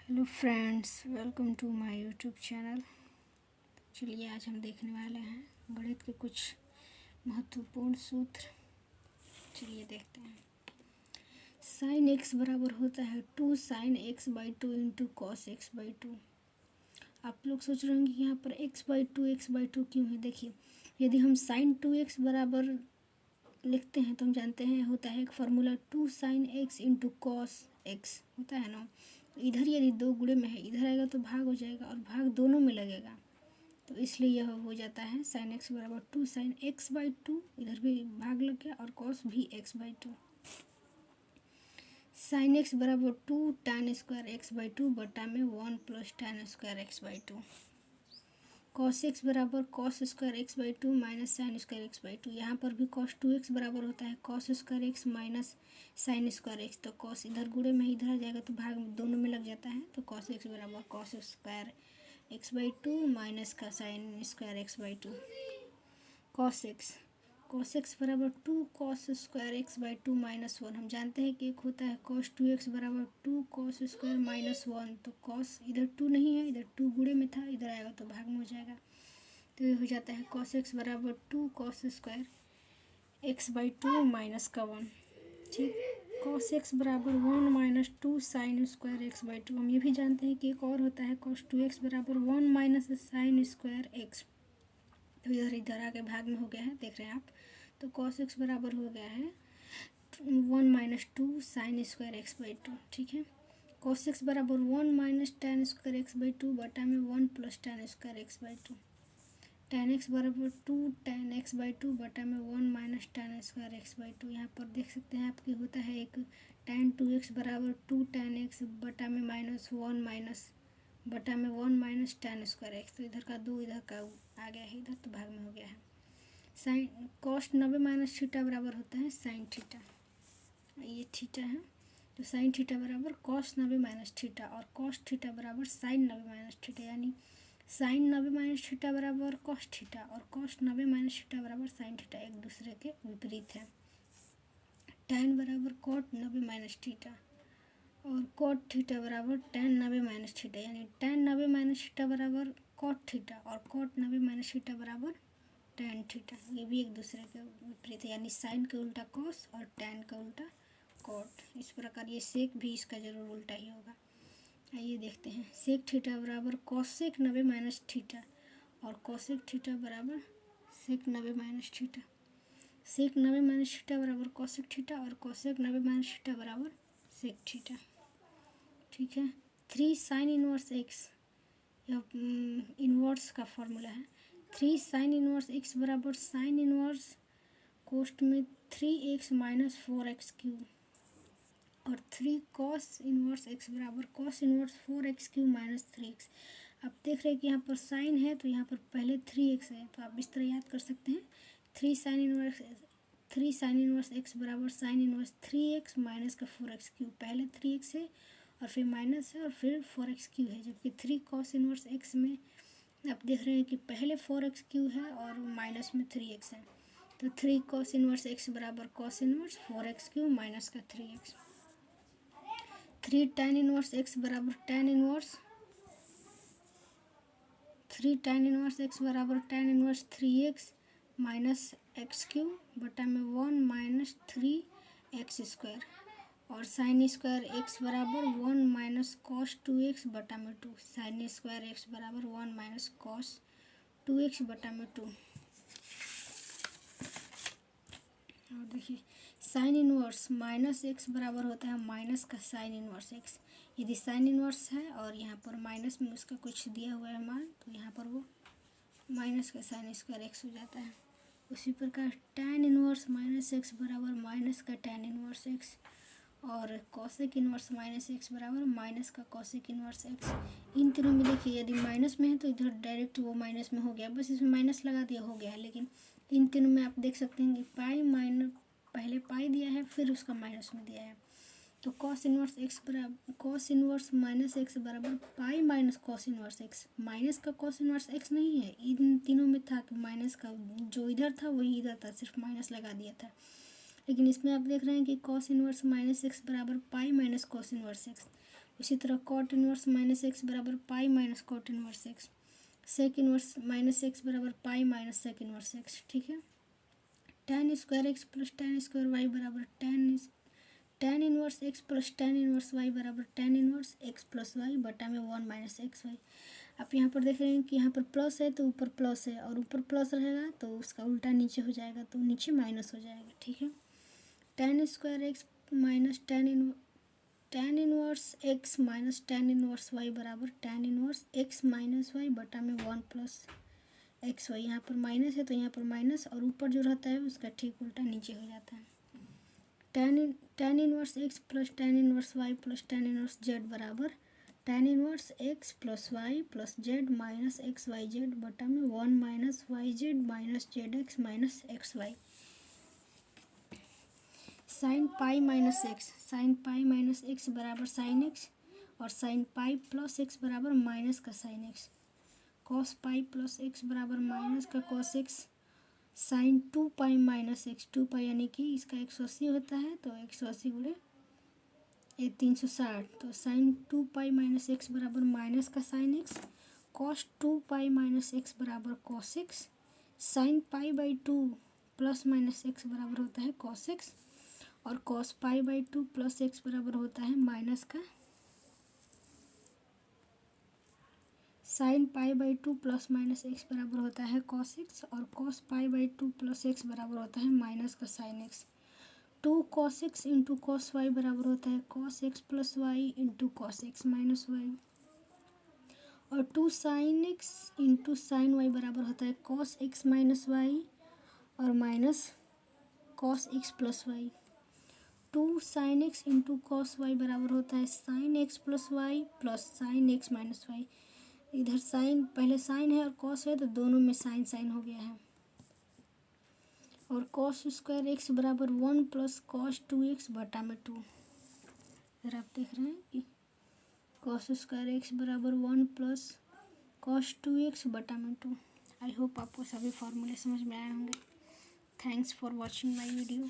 Hello friends, welcome to my YouTube channel. चलिए आज हम देखने वाले हैं गणित के कुछ महत्वपूर्ण सूत्र। चलिए देखते हैं। साइन एक्स बराबर होता है 2 sin x/2 into cos x/2। आप लोग सोच रहे होंगे कि यहाँ पर x/2 क्यों है। देखिए, यदि हम sin 2x बराबर लिखते हैं तो हम जानते हैं होता है एक formula 2 sin x into cos x होता है ना। इधर यदि दो गुणे में है, इधर आएगा तो भाग हो जाएगा और भाग दोनों में लगेगा, तो इसलिए यह हो जाता है sin x बराबर 2 sin x/2। इधर भी भाग लग गया और कॉस भी x/2। sin x बराबर 2 tan² x/2 में 1 + tan² x/2। cos x बराबर cos² x/2 minus sin² x/2। यहाँ पर भी cos 2x बराबर होता है cos² x minus sin² x। तो cos इधर गुणे में इधर आ जाएगा तो भाग दोनों में लग जाता है, तो cos x बराबर cos² x/2 माइनस का sin² x/2। cos x बराबर 2 cos² x/2 माइनस 1। हम जानते हैं कि एक होता है cos 2x बराबर 2 cos² माइनस 1। तो cos इधर 2 नहीं है, इधर 2 गुणे में था, इधर आएगा तो भाग में हो जाएगा। तो ये हो जाता है cos x बराबर 2 cos² x/2 माइनस का 1। ठीक, cos x बराबर 1 माइनस 2 sin² x/2। हम ये भी जानते हैं कि एक और होता है cos 2x बराबर 1 माइनस sin² x। तो इधर आके भाग में हो गया है, देख रहे हैं आप। तो cos x बराबर हो गया है 1 माइनस 2 sin² x/2। ठीक है, cos x बराबर 1 माइनस tan² x/2 में 1 + tan² x/2। tan x बराबर 2 tan x/2 में 1 माइनस tan² x/2। यहाँ पर देख सकते हैं आपकी होता है एक tan 2x बराबर 2 tan x में माइनस 1 माइनस में 1 माइनस tan² x। तो इधर का 2 इधर का आ गया है, इधर तो भाग में हो गया है। साइन cos 90 माइनस थीटा बराबर होता है साइन थीटा। ये थीटा है, तो साइन थीटा बराबर cos 90 माइनस थीटा और cos थीटा बराबर साइन 90 माइनस थीटा। यानी साइन 90 माइनस थीटा बराबर cos थीटा और cos 90 माइनस थीटा बराबर साइन थीटा, एक दूसरे के विपरीत है। tan बराबर cot 90 माइनस थीटा और cot थीटा बराबर tan 90 माइनस थीटा। यानी tan 90 माइनस थीटा बराबर cot थीटा और cot 90 माइनस थीटा बराबर tan थीटा। ये भी एक दूसरे के विपरीत है, यानी साइन का उल्टा cos और tan का उल्टा cot। इस प्रकार ये सेक भी इसका जरूर उल्टा ही होगा। आइए देखते हैं। सेक थीटा बराबर cosec 90 माइनस थीटा और cosec थीटा बराबर सेक 90 माइनस थीटा। सेक 90 माइनस थीटा बराबर cosec थीटा और cosec 90 माइनस थीटा बराबर सेक थीटा। ठीक है, 3 sin−1 x, यह इन्वर्स का फॉर्मूला है। 3 sin−1 x बराबर sin−1 कोष्ट में 3x माइनस 4x³ और 3 cos−1 x बराबर cos−1 4x³ माइनस 3x। आप देख रहे हैं कि यहाँ पर साइन है तो यहाँ पर पहले 3x है, तो आप इस तरह याद कर सकते हैं। 3 sin−1 x बराबर sin−1 3x माइनस का 4x³। पहले 3x है और फिर माइनस है और फिर 4x³ है, जबकि 3 cos−1 x में आप देख रहे हैं कि पहले 4x³ है और माइनस में 3x है। तो 3 cos−1 x बराबर cos−1 4x³ माइनस का 3x। 3 tan−1 x बराबर tan−1 3x माइनस x³ में 1 माइनस 3x² और sin² x बराबर 1 माइनस cos 2x में 2। sin² x बराबर 1 माइनस cos 2x में 2। और देखिए sin−1 माइनस x बराबर होता है माइनस का sin−1 x। यदि sin−1 है और यहाँ पर माइनस में उसका कुछ दिया हुआ है मान, तो यहाँ पर वो माइनस का sin² x हो जाता है। उसी प्रकार tan−1 माइनस x बराबर माइनस का tan−1 x और cosec−1 माइनस x बराबर माइनस का cosec−1 x। इन तीनों में देखिए यदि माइनस में है तो इधर डायरेक्ट वो माइनस में हो गया, बस इसमें माइनस लगा दिया हो गया है। लेकिन इन तीनों में आप देख सकते हैं कि पाई माइनस पहले पाई दिया है फिर उसका माइनस में दिया है। तो cos−1 माइनस x बराबर pi minus cos−1 x। Minus का cos−1 x नहीं है, इन तीनों में था कि माइनस का जो इधर था वही इधर था, सिर्फ माइनस लगा दिया था। लेकिन इसमें आप देख रहे हैं कि कॉस इनवर्स माइनस एक्स बराबर pi minus cos inverse X. उसी तरह कॉट इनवर्स माइनस एक्स बराबर pi minus cot inverse X. Sec inverse minus x बराबर pi minus sec inverse X. ठीक है। tan square X plus tan square Y बराबर tan inverse x plus tan inverse Y बराबर tan inverse x plus Y बटा में 1 minus x Y. आप यहाँ पर देख रहे हैं कि यहाँ पर प्लस है तो ऊपर प्लस है, और ऊपर प्लस रहेगा तो उसका उल्टा नीचे हो जाएगा, तो नीचे माइनस हो जाएगा। ठीक है। tan square x minus tan inverse x minus tan inverse Y बराबर tan inverse x minus y बटा में 1 प्लस एक्स वाई। यहाँ पर माइनस है तो यहाँ पर माइनस, और ऊपर जो रहता है उसका ठीक उल्टा नीचे हो जाता है। tan inverse x plus tan inverse y plus tan inverse z बराबर tan inverse x plus y plus z minus x y z बटा में 1 minus y z minus z x minus x y. Sine pi minus x बराबर sine x, और sine pi plus x बराबर minus का sine x. Cos pi plus x बराबर minus का cos x. Sine 2 pi minus x, 2 पाई यानी कि इसका 180 होता है, तो 180 गुणे 360, तो साइन 2 पाई माइनस एक्स बराबर माइनस का sine x. Cos 2 pi minus x बराबर cos x. Sine pi by 2 plus minus x बराबर होता है कॉस एक्स, और cos pi by 2 plus x बराबर होता है माइनस का sine pi by 2 plus minus x बराबर होता है कॉस एक्स, और cos pi by 2 plus x बराबर होता है माइनस का sine x. 2 cos x into cos y बराबर होता है cos x plus y into cos x minus y, और 2 sine x into sine y बराबर होता है कॉस एक्स माइनस वाई और minus cos x plus y. 2 sine x into cos y बराबर होता है sine x plus y plus sine x minus y. इधर sine, पहले साइन है और कॉस है, तो दोनों में साइन साइन हो गया है। और कॉस स्क्वायर एक्स बराबर 1 प्लस कॉस 2x बटा में 2। इधर आप देख रहे हैं कि कॉस स्क्वायर एक्स बराबर 1 प्लस कॉस 2x बटा में 2। आई होप आपको सभी फॉर्मूले समझ में आए होंगे। Thanks for watching my video.